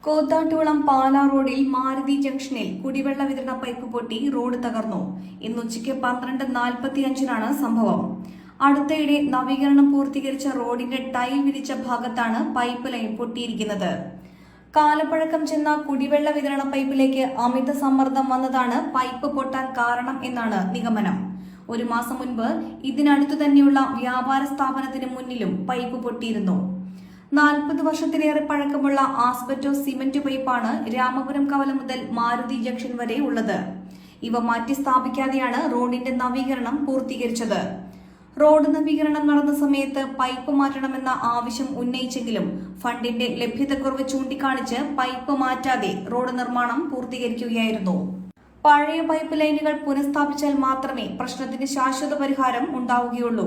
കോത്താട്ടുകുളം പാലാ റോഡിൽ മാരുതി ജംഗ്ഷനിൽ കുടിവെള്ള വിതരണ പൈപ്പ് പൊട്ടി റോഡ് തകർന്നു. ഇന്ന് ഉച്ചയ്ക്ക് 12:45 സംഭവം. അടുത്തയിടെ നവീകരണം പൂർത്തീകരിച്ച റോഡിന്റെ ടൈൽ വിരിച്ച ഭാഗത്താണ് പൈപ്പ് ലൈൻ പൊട്ടിയിരിക്കുന്നത്. കാലപ്പഴക്കം ചെന്ന കുടിവെള്ള വിതരണ പൈപ്പിലേക്ക് അമിത സമ്മർദ്ദം വന്നതാണ് പൈപ്പ് പൊട്ടാൻ കാരണം എന്നാണ് നിഗമനം. ഒരു മാസം മുൻപ് ഇതിനടുത്തു തന്നെയുള്ള വ്യാപാര സ്ഥാപനത്തിന് മുന്നിലും പൈപ്പ് പൊട്ടിയിരുന്നു. 40 വർഷത്തിലേറെ പഴക്കമുള്ള ആസ്ബറ്റോസ് സിമന്റ് പൈപ്പാണ് രാമപുരം കവല മുതൽ മാരുതി ജംഗ്ഷൻ വരെ ഉള്ളത്. ഇവ മാറ്റി സ്ഥാപിക്കാതെയാണ് റോഡിന്റെ നവീകരണം പൂർത്തീകരിച്ചത്. റോഡ് നവീകരണം നടന്ന സമയത്ത് പൈപ്പ് മാറ്റണമെന്ന ആവശ്യം ഉന്നയിച്ചെങ്കിലും ഫണ്ടിന്റെ ലഭ്യതക്കുറവ് ചൂണ്ടിക്കാണിച്ച് പൈപ്പ് മാറ്റാതെ റോഡ് നിർമ്മാണം പൂർത്തീകരിക്കുകയായിരുന്നു. പഴയ പൈപ്പ് ലൈനുകൾ പുനഃസ്ഥാപിച്ചാൽ മാത്രമേ പ്രശ്നത്തിന് ശാശ്വത പരിഹാരം ഉണ്ടാവുകയുള്ളൂ.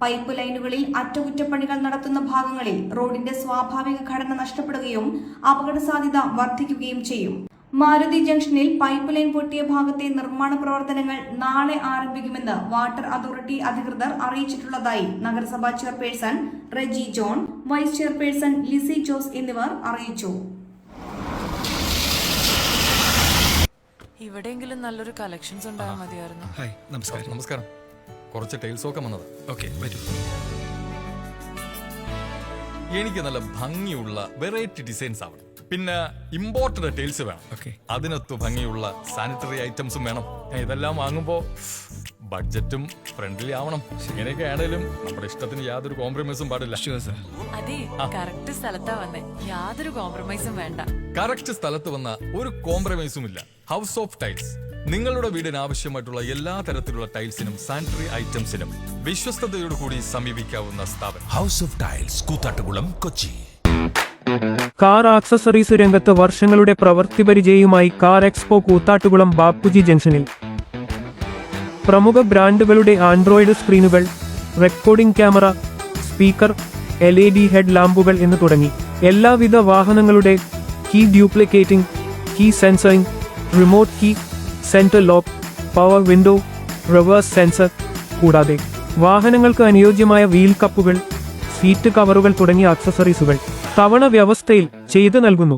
പൈപ്പ് ലൈനുകളിൽ അറ്റകുറ്റപ്പണികൾ നടത്തുന്ന ഭാഗങ്ങളിൽ റോഡിന്റെ സ്വാഭാവിക ഘടന നഷ്ടപ്പെടുകയും അപകട സാധ്യത വർദ്ധിക്കുകയും ചെയ്യും. മാരുതി ജംഗ്ഷനിൽ പൈപ്പ് ലൈൻ പൊട്ടിയ ഭാഗത്തെ നിർമ്മാണ പ്രവർത്തനങ്ങൾ നാളെ ആരംഭിക്കുമെന്ന് വാട്ടർ അതോറിറ്റി അധികൃതർ അറിയിച്ചിട്ടുള്ളതായി നഗരസഭാ chairperson Reji John, vice chairperson Lissy Jose എന്നിവർ അറിയിച്ചു. ഇവിടെയെങ്കിലും നല്ലൊരു കളക്ഷൻസ് ഉണ്ടായാൽ മതിയായിരുന്നു. ഹായ്, നമസ്കാരം. നമസ്കാരം. കുറച്ച് ടൈൽസ് ഒക്കെ വന്നത്. ഓക്കെ, വരൂ. എനിക്ക് നല്ല ഭംഗിയുള്ള വെറൈറ്റി ഡിസൈൻസ് ആവണം. പിന്നെ ഇമ്പോർട്ടഡ് ടൈൽസ് വേണം. ഓക്കെ. അതിനൊത്ത് ഭംഗിയുള്ള സാനിറ്ററി ഐറ്റംസും വേണം. ഇതെല്ലാം വാങ്ങുമ്പോ ബഡ്ജറ്റും ഫ്രണ്ട്ലി ആവണം. ഇങ്ങനെയൊക്കെ ആണെങ്കിലും നമ്മുടെ ഇഷ്ടത്തിന് യാതൊരു കോംപ്രമൈസും പാടില്ല. അതെ, കറക്റ്റ് സ്ഥലത്താ വന്നേ. യാതൊരു കോംപ്രമൈസും വേണ്ട. കറക്റ്റ് സ്ഥലത്ത് വന്ന ഒരു കോംപ്രമൈസും ഇല്ല. ഹൗസ് ഓഫ് ടൈൽസ് നിങ്ങളുടെ വീടിന് ആവശ്യമായിട്ടുള്ള എല്ലാ തരത്തിലുള്ള ടൈൽസിനും സാനിറ്ററി ഐറ്റംസിനും വിശ്വസ്തയോടു കൂടി സമീപിക്കാവുന്ന സ്ഥാപനം house of tiles, Koothattukulam, Kochi. Car accessories രംഗത്ത് വർഷങ്ങളുടെ പ്രവൃത്തി പരിചയവുമായി കാർ എക്സ്പോ കൂത്താട്ടുകുളം ബാപ്പുജി ജംഗ്ഷനിൽ. പ്രമുഖ ബ്രാൻഡുകളുടെ ആൻഡ്രോയിഡ് സ്ക്രീനുകൾ, recording camera, speaker, LED head ലാമ്പുകൾ എന്ന് തുടങ്ങി എല്ലാവിധ വാഹനങ്ങളുടെ key duplicating, key sensoring, remote key, central lock, power window, reverse sensor, കൂടാതെ വാഹനങ്ങൾക്ക് അനുയോജ്യമായ വീൽ കപ്പുകൾ, സീറ്റ് കവറുകൾ തുടങ്ങിയ ആക്സസറീസുകൾ തവണ വ്യവസ്ഥയിൽ ചെയ്തു നൽകുന്നു.